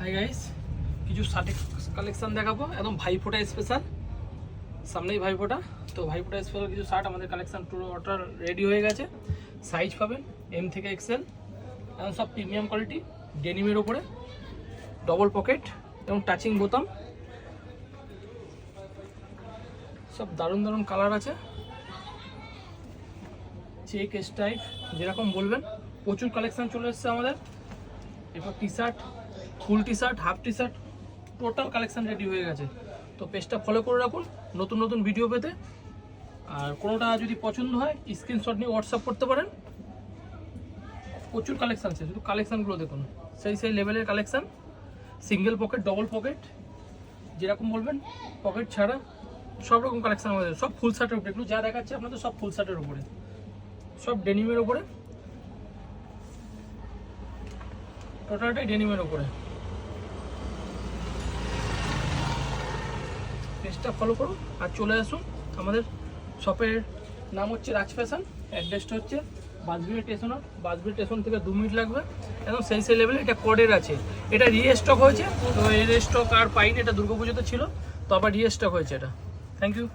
Hi guys, কিছু শার্টের collection দেখাবো, একদম ভাইফোঁটা স্পেশাল। সামনেই ভাইফোঁটা, তো ভাইফোঁটা স্পেশাল কিছু শার্ট আমাদের কালেকশন পুরো অর্ডার রেডি হয়ে গেছে। সাইজ পাবেন এম থেকে এক্সেল, এবং সব প্রিমিয়াম কোয়ালিটি, ডেনিমের ওপরে, ডবল পকেট এবং টাচিং বোতাম, সব দারুণ দারুণ কালার আছে। চেক স্টাইপ যেরকম বলবেন, প্রচুর কালেকশন চলে এসছে আমাদের। এরপর T shirt, full T shirt, half T shirt, total collection ready হয়ে গেছে। তো পেজটা ফলো করে রাখুন নতুন নতুন ভিডিও পেতে। আর কোনোটা যদি পছন্দ হয় স্ক্রিনশট নিয়ে হোয়াটসঅ্যাপ করতে পারেন। প্রচুর কালেকশন আছে, শুধু কালেকশানগুলো দেখুন, সেই লেভেলের collection. Single pocket, double pocket, যেরকম বলবেন, পকেট ছাড়া সব রকম কালেকশান আমাদের। সব ফুল শার্টের উপরে, এগুলো যা দেখাচ্ছে আপনাদের সব ফুল শার্টের উপরে, সব ডেনিমের উপরে, টোটালটাই ডেনিমের উপরে। পেজটা ফলো করুন আর চলে আসুন। আমাদের শপের নাম হচ্ছে রাজ ফ্যাশন, অ্যাড্রেসটা হচ্ছে বাসবিড়ি স্টেশন। বাসবিড়ি স্টেশন থেকে 2 মিনিট লাগবে, একদম সেই লেভেলে। এটা কোডের আছে, এটা রিস্টক হয়েছে, তো এর স্টক আর পাইনি, এটা দুর্গাপুজোতে ছিল, তো আবার রিস্টক হয়েছে এটা। Thank you.